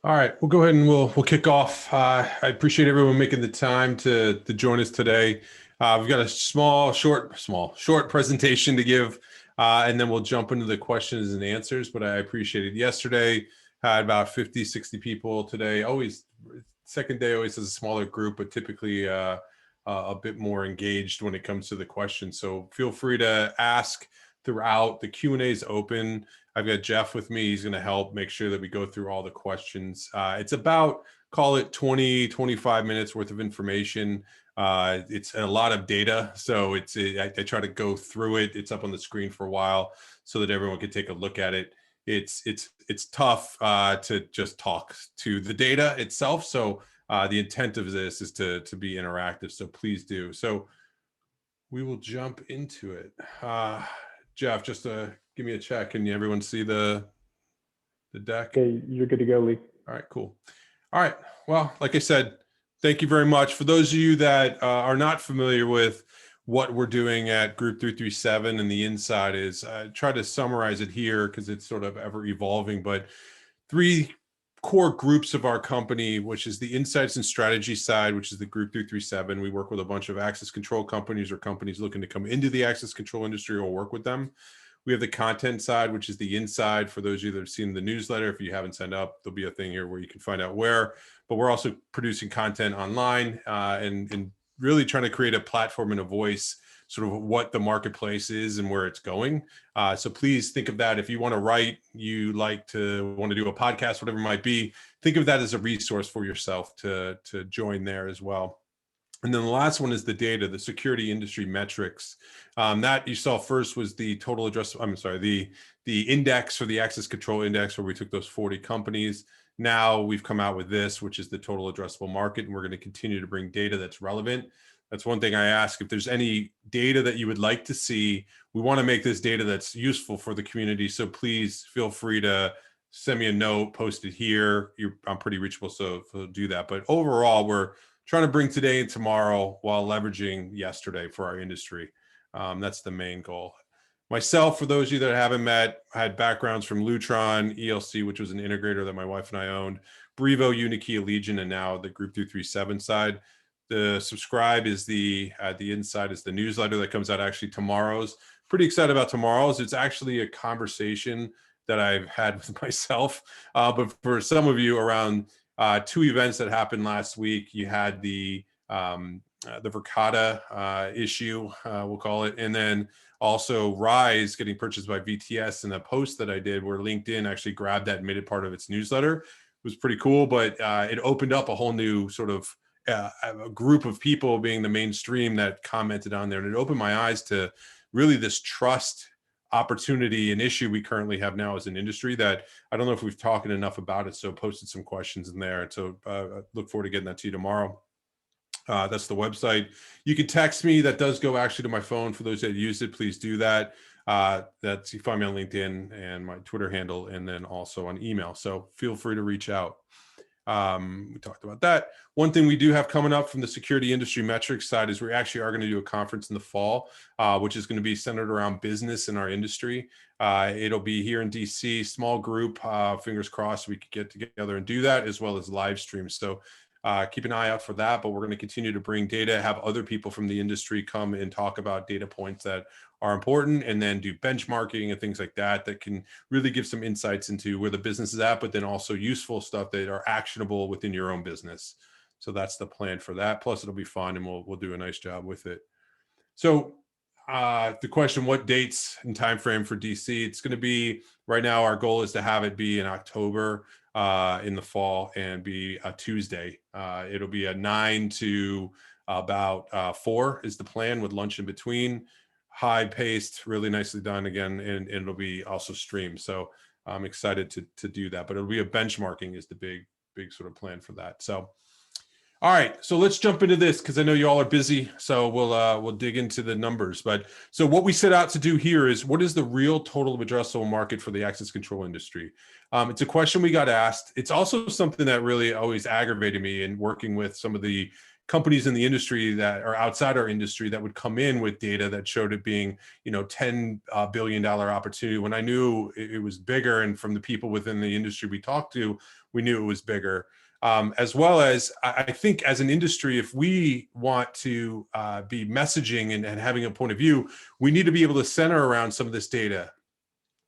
All right, we'll go ahead and we'll kick off. I appreciate everyone making the time to join us today. We've got a short presentation to give, and then we'll jump into the questions and answers. But I appreciate it. Yesterday had about 50, 60 people. Today, always second day always has a smaller group, but typically a bit more engaged when it comes to the questions. So feel free to ask throughout. The Q&A is open. I've got Jeff with me. He's going to help make sure that we go through all the questions. It's about, call it 20, 25 minutes worth of information. It's a lot of data. So I try to go through it. It's up on the screen for a while so that everyone can take a look at it. It's tough to just talk to the data itself. So the intent of this is to be interactive. So please do. So we will jump into it. Jeff, just give me a check. Can everyone see the deck? Okay, you're good to go, Lee. All right, cool. All right. Well, like I said, thank you very much. For those of you that are not familiar with what we're doing at Group 337 and the inside is, try to summarize it here because it's sort of ever evolving, but three core groups of our company, which is the insights and strategy side, which is the Group 337. We work with a bunch of access control companies or companies looking to come into the access control industry or work with them. We have the content side, which is the inside. For those of you that have seen the newsletter, if you haven't signed up, there'll be a thing here where you can find out where. But we're also producing content online and really trying to create a platform and a voice, sort of what the marketplace is and where it's going. So please think of that. If you want to write, you want to do a podcast, whatever it might be, think of that as a resource for yourself to join there as well. And then the last one is the data, the security industry metrics. That you saw first was the total addressable, the index for the access control index, where we took those 40 companies. Now we've come out with this, which is the total addressable market, and we're going to continue to bring data that's relevant. That's one thing I ask. If there's any data that you would like to see, we want to make this data that's useful for the community. So please feel free to send me a note, post it here. I'm pretty reachable, so do that. But overall, we're trying to bring today and tomorrow while leveraging yesterday for our industry. That's the main goal. Myself, for those of you that I haven't met, I had backgrounds from Lutron, ELC, which was an integrator that my wife and I owned, Brevo, Unikey, Allegiant, and now the Group 337 side. The subscribe is the inside is the newsletter that comes out actually tomorrow's. Pretty excited about tomorrow's. It's actually a conversation that I've had with myself, but for some of you around two events that happened last week. You had the Verkada issue, we'll call it, and then also Rise getting purchased by VTS. And a post that I did where LinkedIn actually grabbed that and made it part of its newsletter. It was pretty cool, but it opened up a whole new sort of a group of people being the mainstream that commented on there. And it opened my eyes to really this trust opportunity and issue we currently have now as an industry that I don't know if we've talked enough about it. So posted some questions in there. So I look forward to getting that to you tomorrow. That's the website. You can text me. That does go actually to my phone. For those that use it, please do that. You find me on LinkedIn and my Twitter handle, and then also on email. So feel free to reach out. We talked about that. One thing we do have coming up from the security industry metrics side is we actually are going to do a conference in the fall, which is going to be centered around business in our industry. It'll be here in DC, small group, fingers crossed we could get together and do that, as well as live streams. So keep an eye out for that, but we're going to continue to bring data, have other people from the industry come and talk about data points that are important, and then do benchmarking and things like that that can really give some insights into where the business is at, but then also useful stuff that are actionable within your own business. So that's the plan for that. Plus it'll be fun and we'll do a nice job with it. So the question, what dates and time frame for DC? It's going to be, right now our goal is to have it be in October in the fall and be a Tuesday. It'll be a 9 to about 4 is the plan, with lunch in between. High paced, really nicely done again, and it'll be also streamed. So I'm excited to do that, but it'll be a benchmarking is the big sort of plan for that. So all right, so let's jump into this because I know you all are busy. So we'll dig into the numbers. But so what we set out to do here is, what is the real total addressable market for the access control industry? It's a question we got asked. It's also something that really always aggravated me in working with some of the companies in the industry that are outside our industry that would come in with data that showed it being, $10 billion opportunity, when I knew it was bigger. And from the people within the industry we talked to, we knew it was bigger. As well as I think as an industry, if we want to be messaging and having a point of view, we need to be able to center around some of this data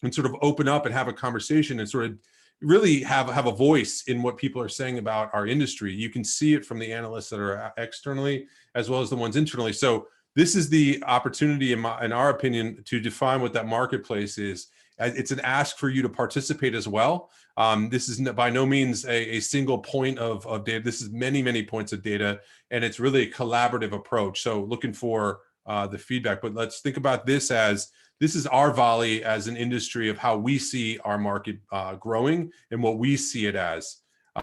and sort of open up and have a conversation and sort of really have a voice in what people are saying about our industry. You can see it from the analysts that are externally as well as the ones internally. So this is the opportunity, in our opinion, to define what that marketplace is. It's an ask for you to participate as well. This is by no means a single point of data. This is many, many points of data, and it's really a collaborative approach. So looking for the feedback, but let's think about this as this is our volley as an industry of how we see our market growing and what we see it as.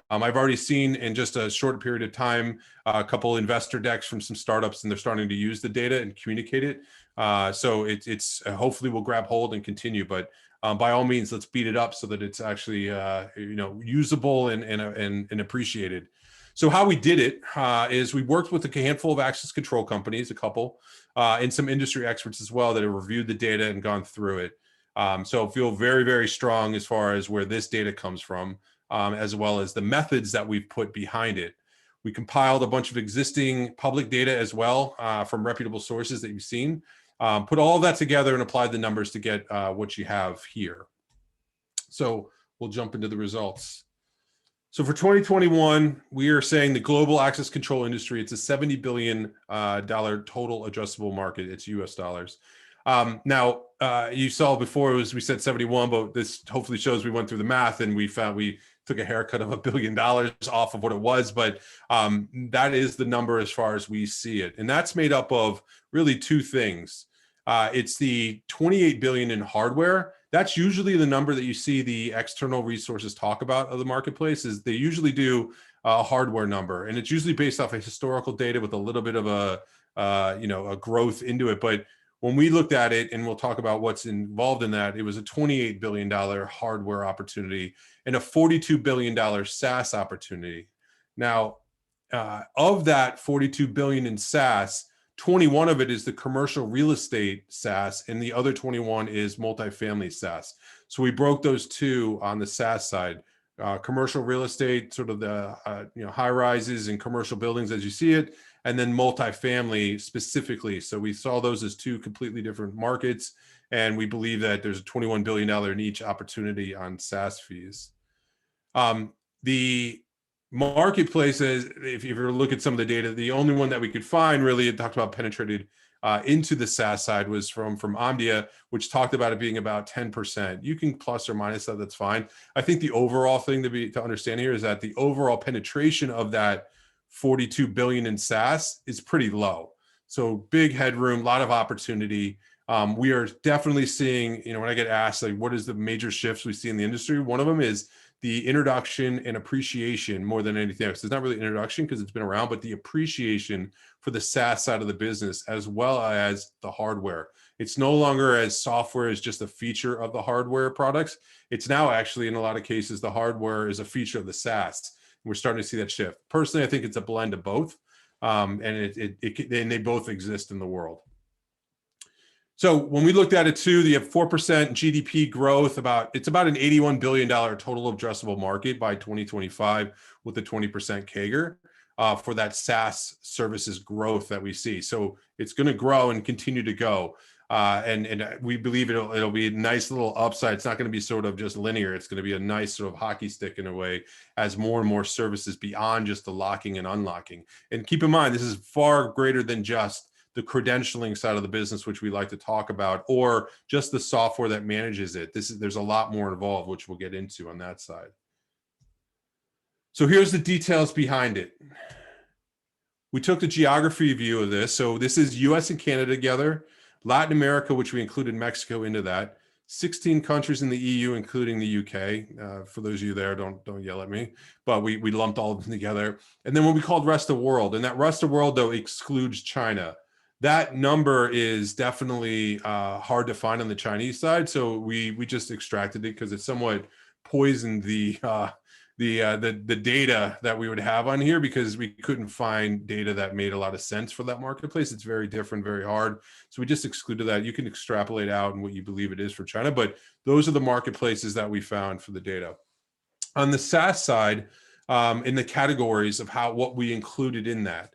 I've already seen in just a short period of time a couple investor decks from some startups, and they're starting to use the data and communicate it. So it's hopefully will grab hold and continue. But by all means, let's beat it up so that it's actually usable and appreciated. So how we did it is we worked with a handful of access control companies, a couple, and some industry experts as well that have reviewed the data and gone through it. So feel very, very strong as far as where this data comes from, as well as the methods that we've put behind it. We compiled a bunch of existing public data as well from reputable sources that you've seen, put all of that together and applied the numbers to get what you have here. So we'll jump into the results. So for 2021, we are saying the global access control industry, it's a $70 billion total addressable market. It's US dollars. Now, you saw before we said 71, but this hopefully shows we went through the math and we found we took a haircut of $1 billion off of what it was. But that is the number as far as we see it. And that's made up of really two things. It's the 28 billion in hardware. That's usually the number that you see the external resources talk about of the marketplace. Is they usually do a hardware number, and it's usually based off of historical data with a little bit of a growth into it. But when we looked at it, and we'll talk about what's involved in that, it was a $28 billion hardware opportunity and a $42 billion SaaS opportunity. Now, of that 42 billion in SaaS, 21 of it is the commercial real estate SaaS, and the other 21 is multifamily SaaS. So we broke those two on the SaaS side. Commercial real estate, sort of the high rises and commercial buildings as you see it, and then multifamily specifically. So we saw those as two completely different markets, and we believe that there's a $21 billion in each opportunity on SaaS fees. The marketplace is, if you look at some of the data, the only one that we could find really, it talked about penetrated into the SaaS side was from Omdia, which talked about it being about 10%. You can plus or minus that, that's fine. I think the overall thing to understand here is that the overall penetration of that 42 billion in SaaS is pretty low. So big headroom, a lot of opportunity. We are definitely seeing, when I get asked, like, what is the major shifts we see in the industry? One of them is the introduction and appreciation more than anything else. It's not really introduction because it's been around, but the appreciation for the SaaS side of the business as well as the hardware. It's no longer as software is just a feature of the hardware products. It's now actually, in a lot of cases, the hardware is a feature of the SaaS. We're starting to see that shift. Personally, I think it's a blend of both, and they both exist in the world. So when we looked at it too, you have 4% GDP growth. It's about an $81 billion total addressable market by 2025 with a 20% CAGR for that SaaS services growth that we see. So it's going to grow and continue to go. And we believe it'll be a nice little upside. It's not going to be sort of just linear. It's going to be a nice sort of hockey stick in a way as more and more services beyond just the locking and unlocking. And keep in mind, this is far greater than just the credentialing side of the business, which we like to talk about, or just the software that manages it. There's a lot more involved, which we'll get into on that side. So here's the details behind it. We took the geography view of this. So this is US and Canada together, Latin America, which we included Mexico into that, 16 countries in the EU, including the UK. For those of you there, don't yell at me, but we lumped all of them together. And then what we called rest of world. And that rest of world, though, excludes China. That number is definitely hard to find on the Chinese side. So we just extracted it because it somewhat poisoned the the data that we would have on here, because we couldn't find data that made a lot of sense for that marketplace. It's very different, very hard. So we just excluded that. You can extrapolate out and what you believe it is for China, but those are the marketplaces that we found for the data. On the SaaS side, in the categories of what we included in that.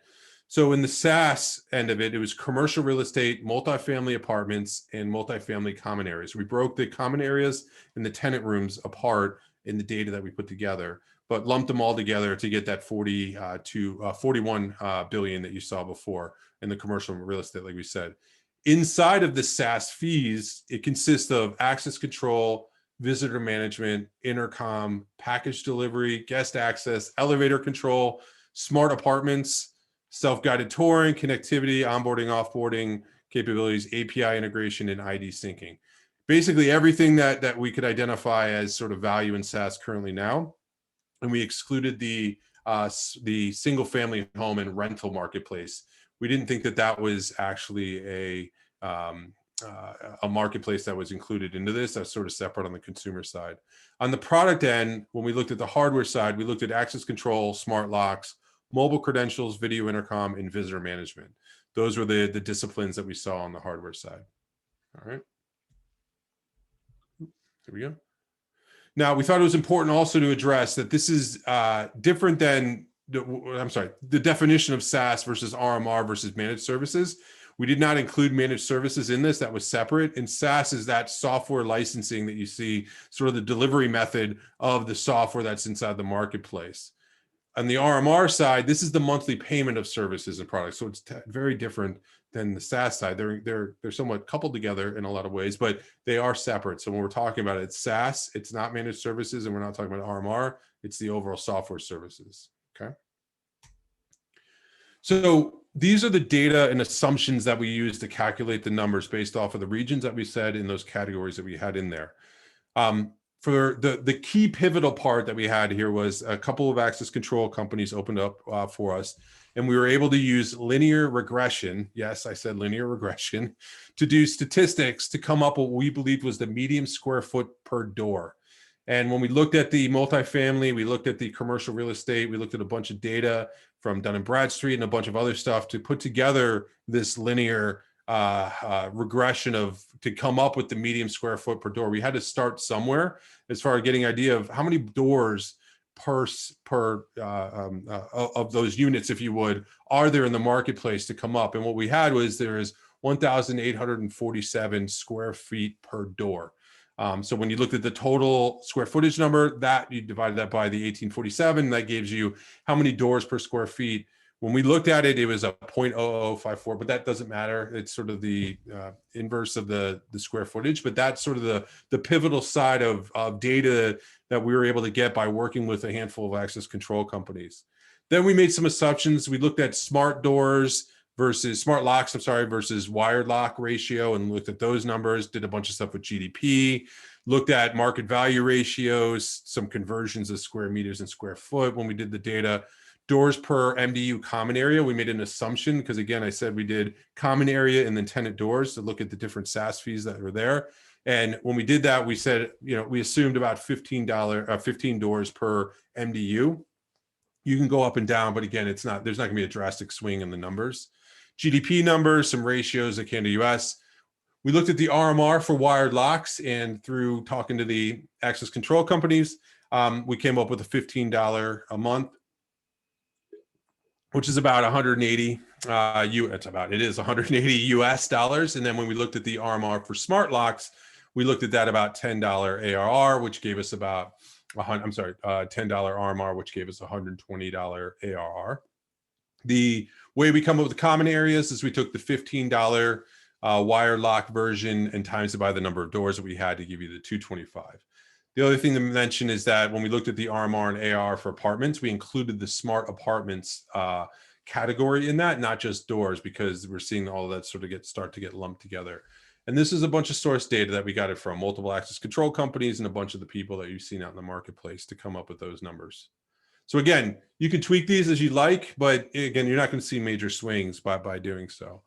So in the SaaS end of it, it was commercial real estate, multifamily apartments, and multifamily common areas. We broke the common areas and the tenant rooms apart in the data that we put together, but lumped them all together to get that 40 to 41 billion that you saw before in the commercial real estate, like we said. Inside of the SaaS fees, it consists of access control, visitor management, intercom, package delivery, guest access, elevator control, smart apartments, self-guided touring, connectivity, onboarding, offboarding capabilities, API integration, and ID syncing. Basically everything that we could identify as sort of value in SaaS currently now. And we excluded the single family home and rental marketplace. We didn't think that was actually a marketplace that was included into this. That's sort of separate on the consumer side. On the product end, when we looked at the hardware side, we looked at access control, smart locks, mobile credentials, video intercom, and visitor management. Those were the disciplines that we saw on the hardware side. All right. Here we go. Now, we thought it was important also to address that this is different than, the definition of SaaS versus RMR versus managed services. We did not include managed services in this. That was separate. And SaaS is that software licensing that you see, sort of the delivery method of the software that's inside the marketplace. On the RMR side, this is the monthly payment of services and products. So it's very different than the SaaS side. They're somewhat coupled together in a lot of ways, but they are separate. So when we're talking about it, it's SaaS, it's not managed services, and we're not talking about RMR, it's the overall software services, okay? So these are the data and assumptions that we use to calculate the numbers based off of the regions that we said in those categories that we had in there. For the key pivotal part that we had here was a couple of access control companies opened up for us, and we were able to use linear regression. Yes, I said linear regression, to do statistics to come up with what we believed was the median square foot per door. And when we looked at the multifamily, we looked at the commercial real estate, we looked at a bunch of data from Dun & Bradstreet and a bunch of other stuff to put together this linear regression to come up with the median square foot per door. We had to start somewhere as far as getting an idea of how many doors per of those units, if you would, are there in the marketplace to come up. And what we had was there is 1,847 square feet per door. So when you looked at the total square footage number, that you divided that by the 1847, that gives you how many doors per square feet. When we looked at it, it was a 0.0054, but that doesn't matter. It's sort of the inverse of the square footage, but that's sort of the pivotal side of data that we were able to get by working with a handful of access control companies. Then we made some assumptions. We looked at smart locks, versus wired lock ratio, and looked at those numbers, did a bunch of stuff with GDP, looked at market value ratios, some conversions of square meters and square foot. When we did the data, doors per MDU common area, we made an assumption, because again, I said we did common area and then tenant doors to look at the different SaaS fees that were there. And when we did that, we said, we assumed about $15 doors per MDU. You can go up and down, but again, there's not gonna be a drastic swing in the numbers. GDP numbers, some ratios at Canada US. We looked at the RMR for wired locks, and through talking to the access control companies, we came up with a $15 a month, which is about 180 it is 180 US dollars. And then when we looked at the RMR for smart locks, we looked at that about $10 ARR, which gave us about $10 RMR, which gave us $120 ARR. The way we come up with the common areas is we took the $15 wire lock version and times it by the number of doors that we had to give you the 225. The other thing to mention is that when we looked at the RMR and AR for apartments, we included the smart apartments category in that, not just doors, because we're seeing all of that sort of start to get lumped together. And this is a bunch of source data that we got it from multiple access control companies and a bunch of the people that you've seen out in the marketplace to come up with those numbers. So again, you can tweak these as you like, but again, you're not going to see major swings by doing so.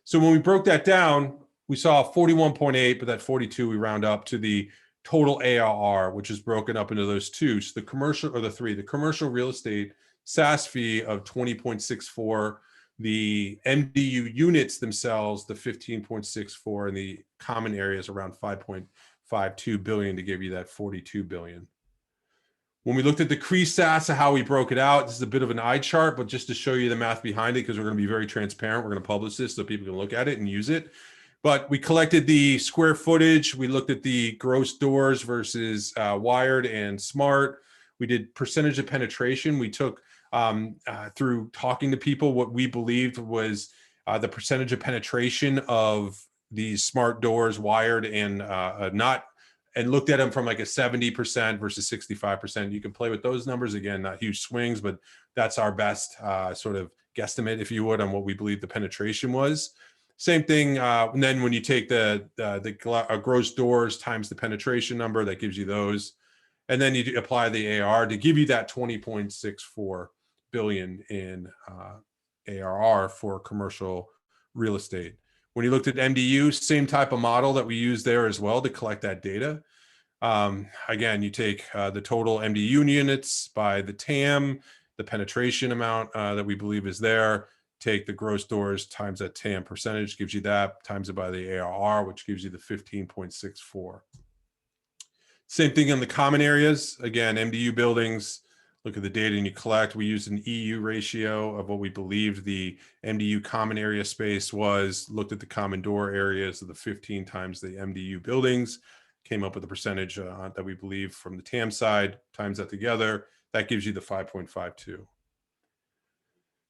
So when we broke that down, we saw 41.8, but that 42 we round up to the total ARR, which is broken up into those two. So the commercial, or the three, the commercial real estate SaaS fee of 20.64, the MDU units themselves, the 15.64, and the common areas around 5.52 billion to give you that 42 billion. When we looked at the CRE SaaS, how we broke it out, this is a bit of an eye chart, but just to show you the math behind it, because we're going to be very transparent. We're going to publish this so people can look at it and use it. But we collected the square footage. We looked at the gross doors versus wired and smart. We did percentage of penetration. We took through talking to people what we believed was the percentage of penetration of these smart doors, wired and not, and looked at them from like a 70% versus 65%. You can play with those numbers. Again, not huge swings, but that's our best sort of guesstimate, if you would, on what we believe the penetration was. Same thing. And then when you take the gross doors times the penetration number, that gives you those. And then you apply the ARR to give you that 20.64 billion in ARR for commercial real estate. When you looked at MDU, same type of model that we use there as well to collect that data. Again, you take the total MDU units by the TAM, the penetration amount that we believe is there, take the gross doors times that TAM percentage, gives you that, times it by the ARR, which gives you the 15.64. Same thing in the common areas. Again, MDU buildings, look at the data and you collect. We used an EU ratio of what we believed the MDU common area space was, looked at the common door areas of the 15 times the MDU buildings, came up with a percentage that we believe from the TAM side, times that together, that gives you the 5.52.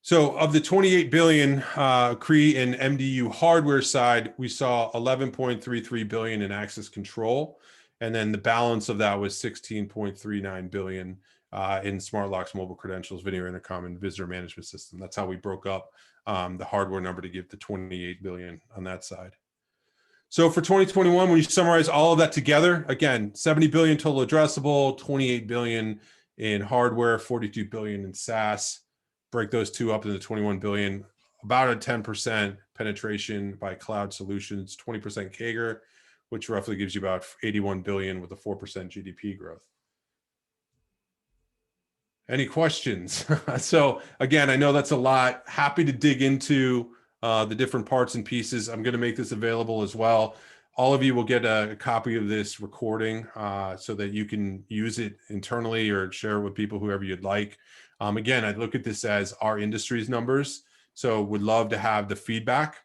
So of the 28 billion CRE and MDU hardware side, we saw 11.33 billion in access control. And then the balance of that was 16.39 billion in smart locks, mobile credentials, video intercom, and visitor management system. That's how we broke up the hardware number to give the 28 billion on that side. So for 2021, when you summarize all of that together, again, 70 billion total addressable, 28 billion in hardware, 42 billion in SaaS. Break those two up into 21 billion, about a 10% penetration by cloud solutions, 20% CAGR, which roughly gives you about 81 billion with a 4% GDP growth. Any questions? So again, I know that's a lot. Happy to dig into the different parts and pieces. I'm going to make this available as well. All of you will get a copy of this recording so that you can use it internally or share it with people, whoever you'd like. Again, I look at this as our industry's numbers. So would love to have the feedback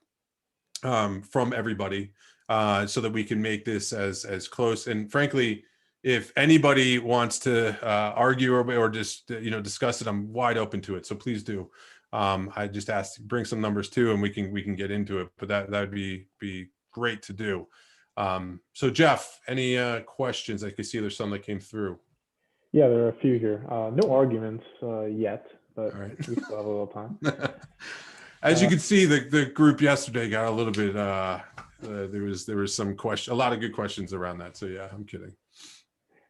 from everybody so that we can make this as close. And frankly, if anybody wants to argue or just discuss it, I'm wide open to it. So please do. I just asked, bring some numbers too, and we can get into it. But that would be great to do. So Jeff, any questions? I can see there's some that came through. Yeah, there are a few here. No arguments yet, but all right. We still have a little time. As you can see, the group yesterday got a little bit. There was some question, a lot of good questions around that. So yeah, I'm kidding.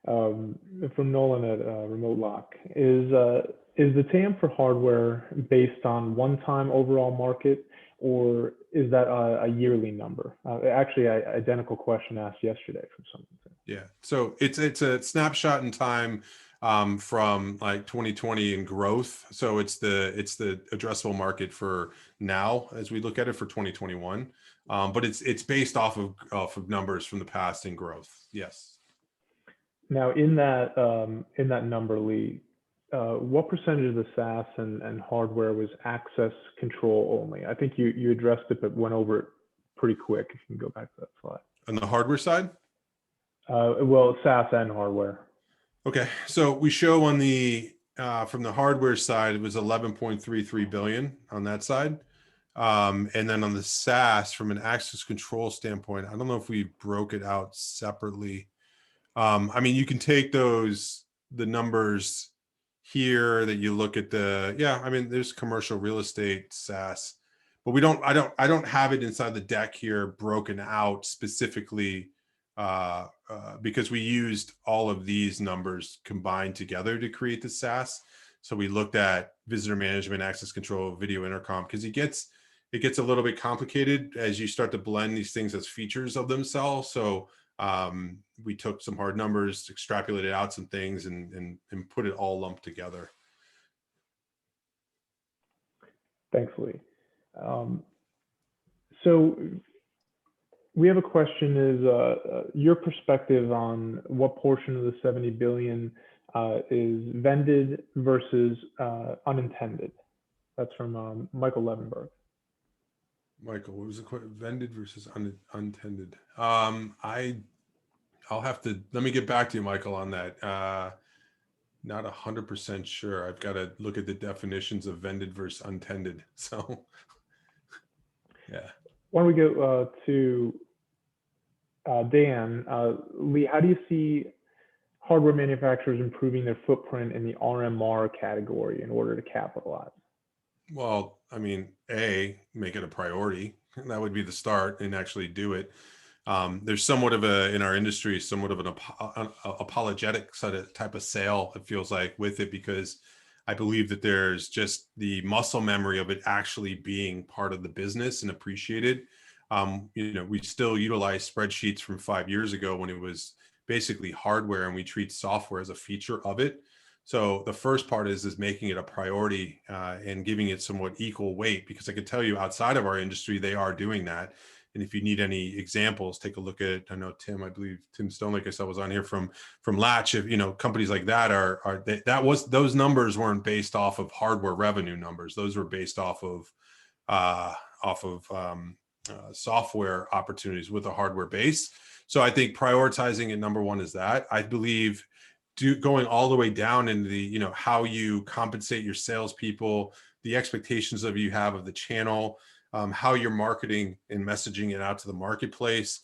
From Nolan at Remote Lock, is the TAM for hardware based on one-time overall market, or is that a yearly number? Actually, identical question asked yesterday from someone. Yeah, so it's a snapshot in time from like 2020 in growth. So it's the addressable market for now as we look at it for 2021, but it's based off of numbers from the past in growth. Yes. Now in that number, Lee, what percentage of the SaaS and hardware was access control only? I think you addressed it, but went over it pretty quick. If you can go back to that slide. On the hardware side? Well, SaaS and hardware. Okay, so we show on the from the hardware side, it was 11.33 billion on that side, and then on the SaaS, from an access control standpoint, I don't know if we broke it out separately. I mean, you can take the numbers here that you look at I mean, there's commercial real estate SaaS, but I don't have it inside the deck here broken out specifically because we used all of these numbers combined together to create the SaaS. So we looked at visitor management, access control, video intercom, because it gets a little bit complicated as you start to blend these things as features of themselves. So We took some hard numbers, extrapolated out some things, and put it all lumped together. Thanks, Lee. Um, so we have a question: is your perspective on what portion of the 70 billion is vended versus unintended? That's from Michael Levenberg. Michael, what was the question? Vended versus untended? I'll have to, let me get back to you, Michael, on that. Not 100% sure. I've got to look at the definitions of vended versus untended. So, yeah. Why don't we go to Dan? Lee, how do you see hardware manufacturers improving their footprint in the RMR category in order to capitalize? Well, I mean, make it a priority. That would be the start, and actually do it. There's somewhat of in our industry, somewhat of an apologetic sort of type of sale, it feels like, with it, because I believe that there's just the muscle memory of it actually being part of the business and appreciated. We still utilize spreadsheets from 5 years ago when it was basically hardware, and we treat software as a feature of it. So the first part is making it a priority and giving it somewhat equal weight, because I can tell you outside of our industry, they are doing that. And if you need any examples, take a look at, I know I believe Tim Stone, like I said, was on here from Latch. If, companies like that those numbers weren't based off of hardware revenue numbers. Those were based off of software opportunities with a hardware base. So I think prioritizing it, number one, is that. I believe going all the way down into the, how you compensate your salespeople, the expectations you have of the channel, how you're marketing and messaging it out to the marketplace,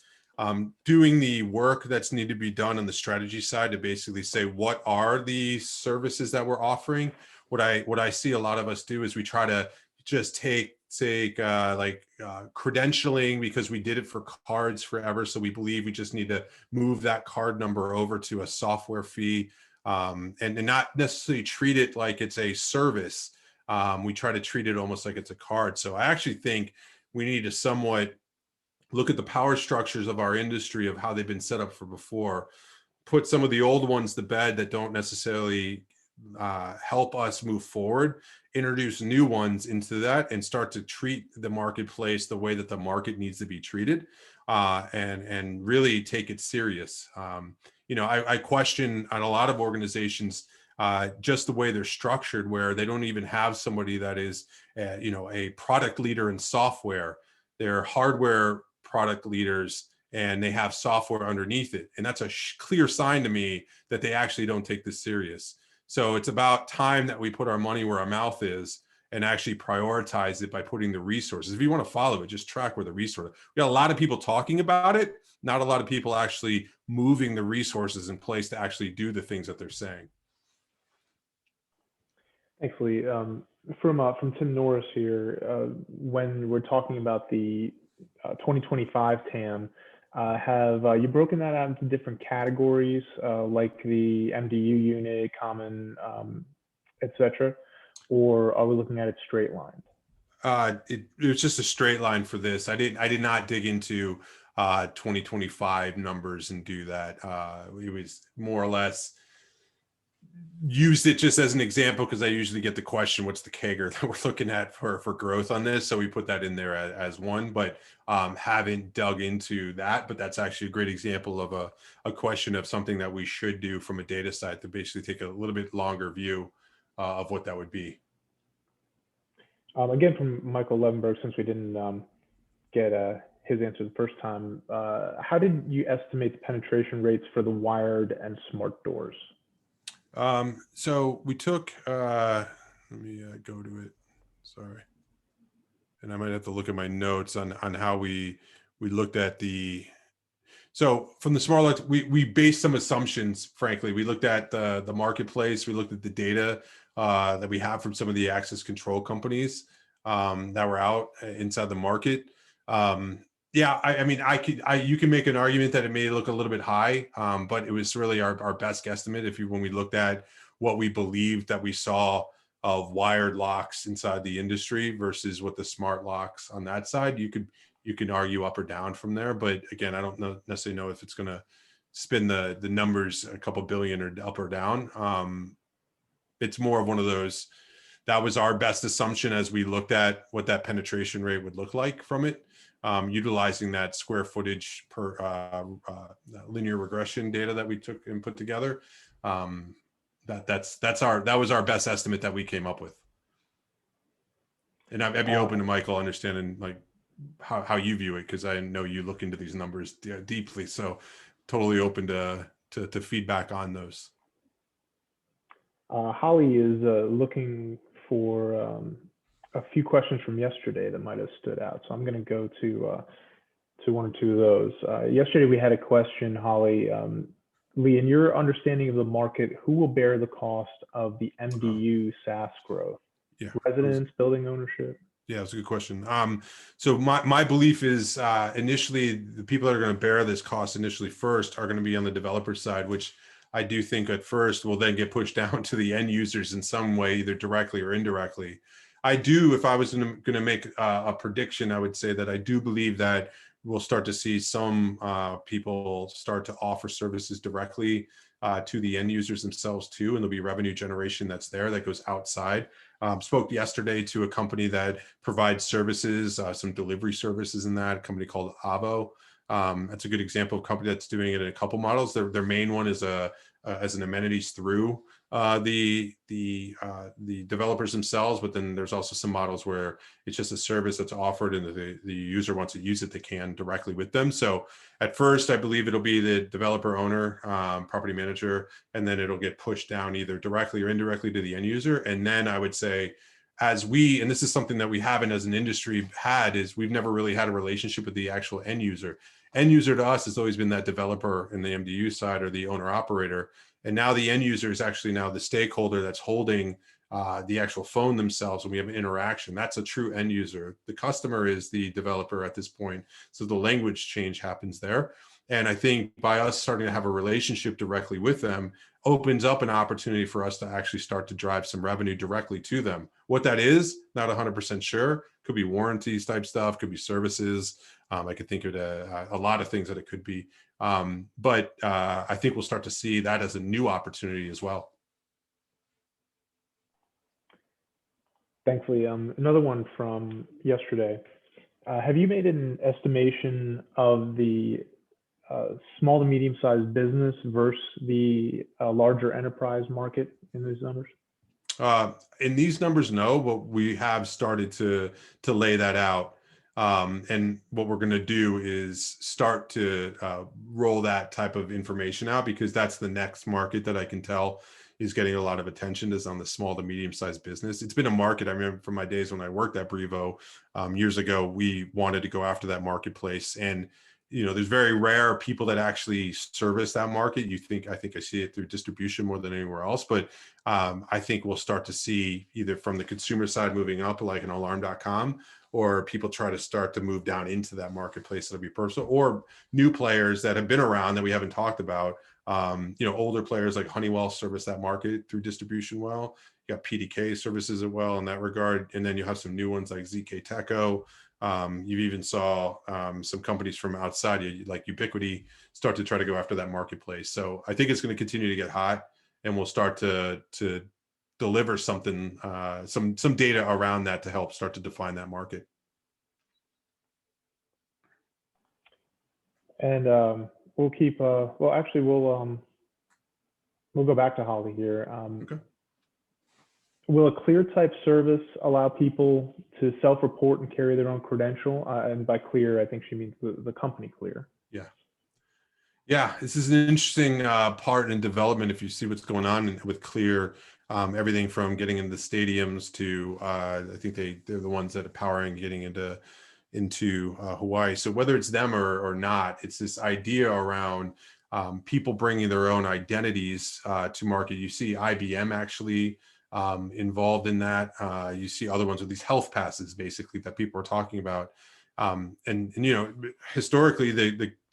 doing the work that's needed to be done on the strategy side to basically say, what are the services that we're offering? What I see a lot of us do is we try to just take credentialing, because we did it for cards forever. So we believe we just need to move that card number over to a software fee, and not necessarily treat it like it's a service. We try to treat it almost like it's a card. So I actually think we need to somewhat look at the power structures of our industry, of how they've been set up for before, put some of the old ones to bed that don't necessarily help us move forward, introduce new ones into that, and start to treat the marketplace the way that the market needs to be treated, and really take it serious. I question on a lot of organizations just the way they're structured, where they don't even have somebody that is a product leader in software. They're hardware product leaders, and they have software underneath it. And that's a clear sign to me that they actually don't take this serious. So it's about time that we put our money where our mouth is and actually prioritize it by putting the resources. If you want to follow it, just track where the resources. We got a lot of people talking about it, not a lot of people actually moving the resources in place to actually do the things that they're saying. Thanks, Lee. From Tim Norris here, when we're talking about the 2025 TAM, have you broken that out into different categories, like the MDU unit, common, etc., or are we looking at it straight line? It was just a straight line for this. I did not dig into 2025 numbers and do that. It was more or less used it just as an example, because I usually get the question, what's the CAGR that we're looking at for growth on this? So we put that in there as one, but haven't dug into that. But that's actually a great example of a question of something that we should do from a data side to basically take a little bit longer view of what that would be. Again, from Michael Levenberg, since we didn't get his answer the first time, how did you estimate the penetration rates for the wired and smart doors? So we took, let me go to it. Sorry. And I might have to look at my notes on how we looked at so from the smart lights, we based some assumptions. Frankly, we looked at the marketplace. We looked at the data that we have from some of the access control companies that were out inside the market. Yeah, I mean, you can make an argument that it may look a little bit high, but it was really our best guesstimate. When we looked at what we believed that we saw of wired locks inside the industry versus what the smart locks on that side, you you can argue up or down from there. But again, I don't necessarily know if it's going to spin the numbers a couple billion or up or down. It's more of one of those, that was our best assumption as we looked at what that penetration rate would look like from it, utilizing that square footage per linear regression data that we took and put together. That was our best estimate that we came up with. And I'd be open to Michael understanding like how you view it, because I know you look into these numbers deeply. So totally open to feedback on those. Holly is looking for a few questions from yesterday that might have stood out. So I'm going to go to one or two of those. Yesterday we had a question, Holly. Lee, in your understanding of the market, who will bear the cost of the MDU SaaS growth? Yeah. Residents, building ownership? Yeah, that's a good question. So my belief is initially the people that are going to bear this cost initially first are going to be on the developer side, which I do think at first will then get pushed down to the end users in some way, either directly or indirectly. I do, if I was going to make a prediction, I would say that I do believe that we'll start to see some people start to offer services directly to the end users themselves too, and there'll be revenue generation that's there that goes outside. Spoke yesterday to a company that provides services, some delivery services in that, a company called Avo. That's a good example of a company that's doing it in a couple models. Their main one is as an amenities through the developers themselves, but then there's also some models where it's just a service that's offered, and the user wants to use it, they can directly with them. So at first, I believe it'll be the developer owner, property manager, and then it'll get pushed down either directly or indirectly to the end user. And then I would say, and this is something that we haven't as an industry had, is we've never really had a relationship with the actual end user. End user to us has always been that developer in the MDU side or the owner operator. And now the end user is actually now the stakeholder that's holding the actual phone themselves when we have an interaction. That's a true end user. The customer is the developer at this point. So the language change happens there. And I think by us starting to have a relationship directly with them opens up an opportunity for us to actually start to drive some revenue directly to them. What that is, not 100% sure. Could be warranties type stuff, could be services. I could think of a lot of things that it could be. But I think we'll start to see that as a new opportunity as well. Thankfully, another one from yesterday. Have you made an estimation of the small to medium-sized business versus the larger enterprise market in these numbers? In these numbers, no, but we have started to lay that out. And what we're going to do is start to roll that type of information out, because that's the next market that I can tell is getting a lot of attention, is on the small to medium-sized business. It's been a market, I remember from my days when I worked at Brevo years ago, we wanted to go after that marketplace. And there's very rare people that actually service that market. I think I see it through distribution more than anywhere else. But I think we'll start to see either from the consumer side moving up, like an alarm.com, or people try to start to move down into that marketplace that'll be personal, or new players that have been around that we haven't talked about. Older players like Honeywell service that market through distribution well. You got PDK services it well in that regard. And then you have some new ones like ZK Techo. You even saw some companies from outside, like Ubiquity, start to try to go after that marketplace. So I think it's going to continue to get hot, and we'll start to deliver something, some data around that to help start to define that market. And we'll keep. Well, actually, we'll go back to Holly here. Okay. Will a clear type service allow people to self-report and carry their own credential? And by clear, I think she means the company Clear. Yeah. Yeah, this is an interesting part in development. If you see what's going on with Clear, everything from getting into stadiums to I think they're the ones that are powering getting into Hawaii. So whether it's them or not, it's this idea around people bringing their own identities to market. You see IBM actually involved in that. You see other ones with these health passes, basically, that people are talking about. And historically,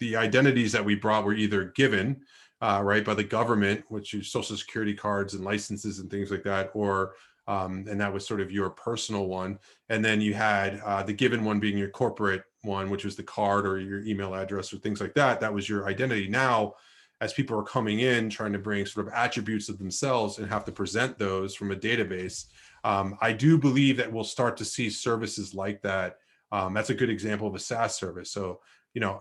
the identities that we brought were either given right by the government, which is social security cards and licenses and things like that, or And that was sort of your personal one. And then you had the given one being your corporate one, which was the card or your email address or things like that. That was your identity. Now, as people are coming in trying to bring sort of attributes of themselves and have to present those from a database, I do believe that we'll start to see services like that. That's a good example of a SaaS service. So,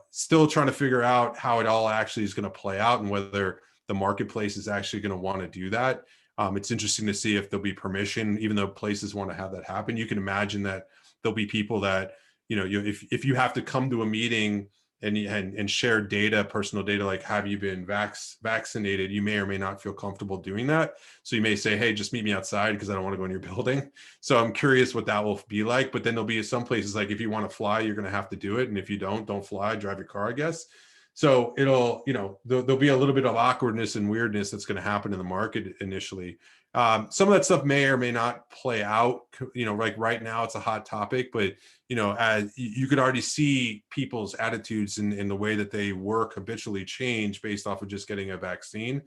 still trying to figure out how it all actually is going to play out and whether the marketplace is actually going to want to do that. It's interesting to see if there'll be permission, even though places want to have that happen. You can imagine that there'll be people that, if you have to come to a meeting and share data, personal data, like have you been vaccinated, you may or may not feel comfortable doing that. So you may say, hey, just meet me outside because I don't want to go in your building. So I'm curious what that will be like. But then there'll be some places like if you want to fly, you're going to have to do it. And if you don't fly, drive your car, I guess. So it'll, there'll be a little bit of awkwardness and weirdness that's going to happen in the market initially. Some of that stuff may or may not play out, like right now it's a hot topic, but, as you could already see people's attitudes and the way that they work habitually change based off of just getting a vaccine.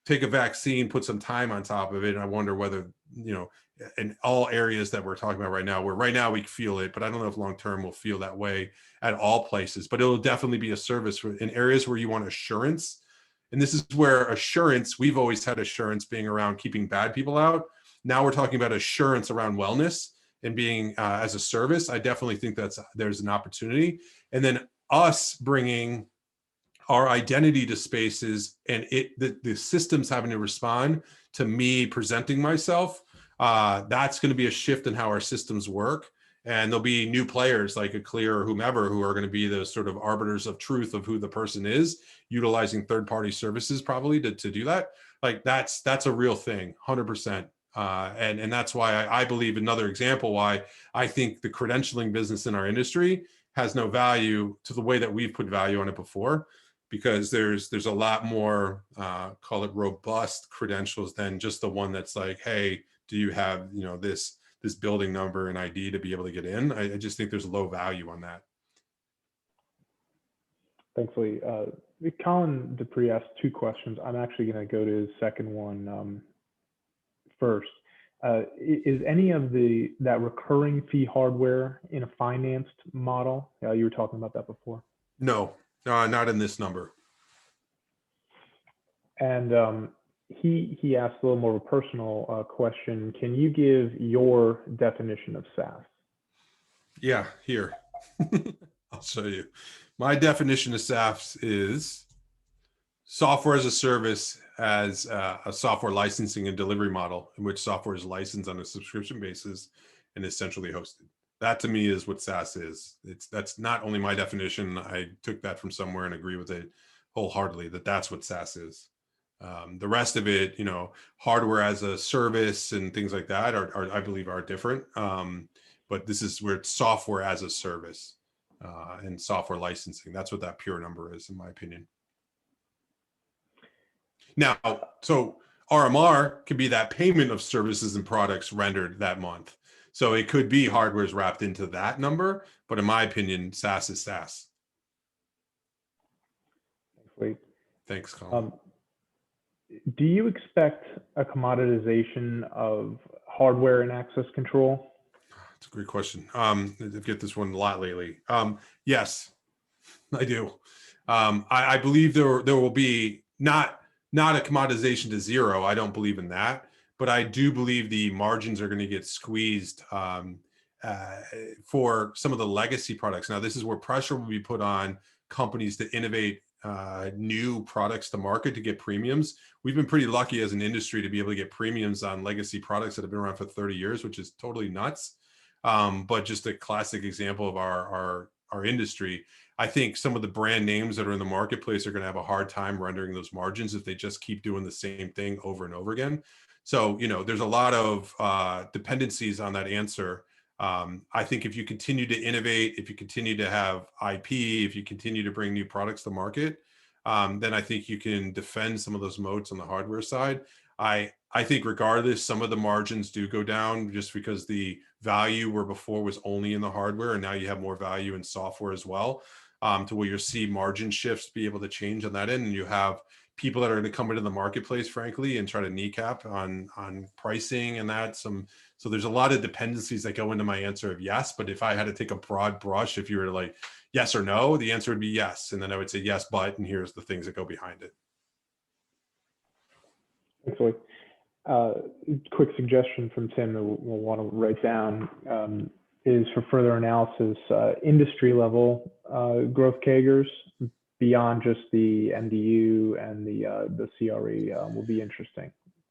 Take a vaccine, put some time on top of it. And I wonder whether, in all areas that we're talking about right now, where right now we feel it, but I don't know if long-term we'll feel that way at all places, but it'll definitely be a service in areas where you want assurance. And this is where assurance, we've always had assurance being around keeping bad people out. Now we're talking about assurance around wellness and being as a service. I definitely think there's an opportunity. And then us bringing our identity to spaces and the systems having to respond to me presenting myself. That's going to be a shift in how our systems work. And there'll be new players like a Clear or whomever who are going to be the sort of arbiters of truth of who the person is, utilizing third-party services probably to do that. Like that's a real thing, 100%. And that's why I believe another example why I think the credentialing business in our industry has no value to the way that we've put value on it before, because there's a lot more, call it robust credentials than just the one that's like, hey, do you have, this building number and ID to be able to get in? I just think there's low value on that. Thanks, Lee. Colin Dupree asked two questions. I'm actually going to go to his second one first. Is any of that recurring fee hardware in a financed model? You were talking about that before. No, not in this number. And he asked a little more of a personal question. Can you give your definition of SaaS? Yeah, here. I'll show you. My definition of SaaS is software as a service as a software licensing and delivery model in which software is licensed on a subscription basis and is centrally hosted. That to me is what SaaS is. That's not only my definition. I took that from somewhere and agree with it wholeheartedly that's what SaaS is. The rest of it, hardware as a service and things like that are I believe are different. But this is where it's software as a service and software licensing. That's what that pure number is, in my opinion. Now, so RMR could be that payment of services and products rendered that month. So it could be hardware is wrapped into that number, but in my opinion, SaaS is SaaS. Thanks, Lee. Thanks, Colin. Do you expect a commoditization of hardware and access control? That's a great question. I get this one a lot lately. Yes, I do. I believe there will be not a commoditization to zero. I don't believe in that, but I do believe the margins are going to get squeezed for some of the legacy products. Now, this is where pressure will be put on companies to innovate new products to market to get premiums. We've been pretty lucky as an industry to be able to get premiums on legacy products that have been around for 30 years, which is totally nuts. But just a classic example of our industry. I think some of the brand names that are in the marketplace are going to have a hard time rendering those margins if they just keep doing the same thing over and over again. So, there's a lot of dependencies on that answer. I think if you continue to innovate, if you continue to have IP, if you continue to bring new products to market, then I think you can defend some of those moats on the hardware side. I think regardless, some of the margins do go down just because the value where before was only in the hardware, and now you have more value in software as well, to where you'll see margin shifts be able to change on that end, and you have people that are going to come into the marketplace, frankly, and try to kneecap on pricing and that. So there's a lot of dependencies that go into my answer of yes. But if I had to take a broad brush, if you were like yes or no, the answer would be yes, and then I would say yes, but, and here's the things that go behind it. Excellent. Quick suggestion from Tim that we'll want to write down is for further analysis, industry level growth CAGRs beyond just the MDU and the CRE will be interesting.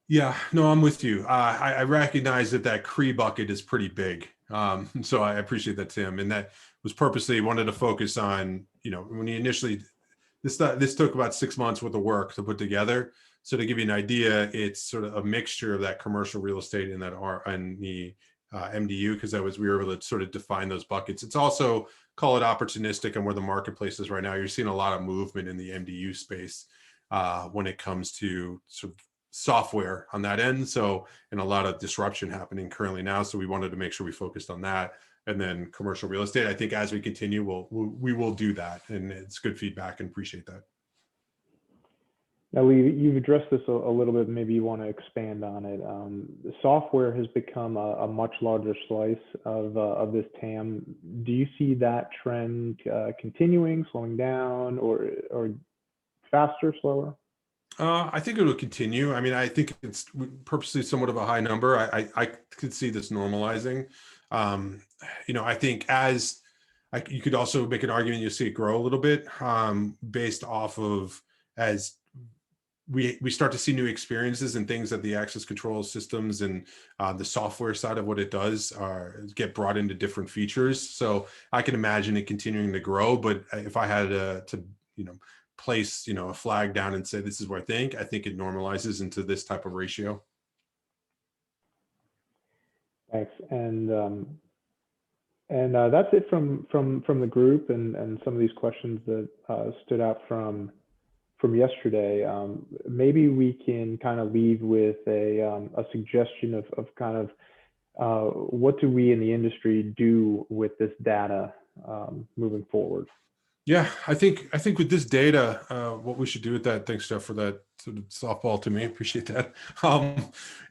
Yeah, no, I'm with you. I recognize that CRE bucket is pretty big. So I appreciate that, Tim. And that was purposely wanted to focus on, when you initially, this took about 6 months worth of work to put together. So to give you an idea, it's sort of a mixture of that commercial real estate and the MDU, because we were able to sort of define those buckets. It's also, call it opportunistic on where the marketplace is right now. You're seeing a lot of movement in the MDU space when it comes to sort of software on that end. So, and a lot of disruption happening currently now. So we wanted to make sure we focused on that. And then commercial real estate, I think as we continue, we will do that. And it's good feedback and appreciate that. Now, Lee, you've addressed this a little bit. Maybe you want to expand on it. The software has become a much larger slice of this TAM. Do you see that trend continuing, slowing down, or faster, slower? I think it will continue. I mean, I think it's purposely somewhat of a high number. I could see this normalizing. I think you could also make an argument, you'll see it grow a little bit based off of as we start to see new experiences and things that the access control systems and the software side of what it does get brought into different features. So I can imagine it continuing to grow. But if I had to place a flag down and say this is where I think it normalizes into this type of ratio. Thanks. And that's it from the group and some of these questions that stood out from yesterday. Maybe we can kind of leave with a suggestion of kind of what do we in the industry do with this data moving forward? Yeah, I think with this data, what we should do with that, thanks Jeff for that sort of softball to me, appreciate that,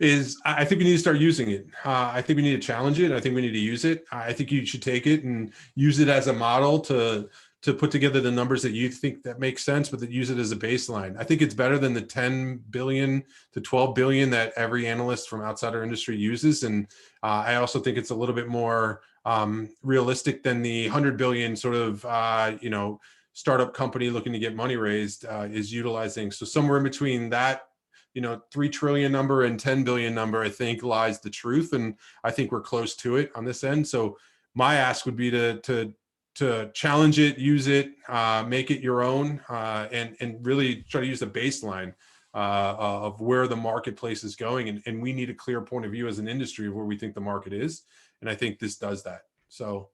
is I think we need to start using it. I think we need to challenge it. I think we need to use it. I think you should take it and use it as a model to put together the numbers that you think that makes sense, but that use it as a baseline. I think it's better than the 10 billion to 12 billion that every analyst from outside our industry uses. And I also think it's a little bit more realistic than the 100 billion sort of, startup company looking to get money raised is utilizing. So somewhere in between that, 3 trillion number and 10 billion number, I think lies the truth. And I think we're close to it on this end. So my ask would be to challenge it, use it, make it your own, and really try to use the baseline of where the marketplace is going. And we need a clear point of view as an industry of where we think the market is. And I think this does that. So,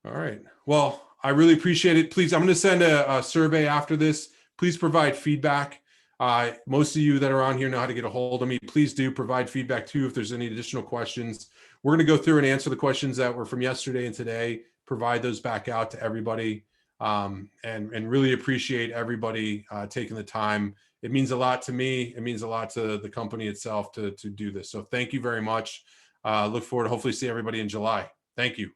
all right. Well, I really appreciate it. Please, I'm going to send a survey after this. Please provide feedback. Most of you that are on here know how to get a hold of me. Please do provide feedback too if there's any additional questions. We're going to go through and answer the questions that were from yesterday and today, provide those back out to everybody, and really appreciate everybody taking the time. It means a lot to me. It means a lot to the company itself to do this. So thank you very much. Look forward to hopefully see everybody in July. Thank you.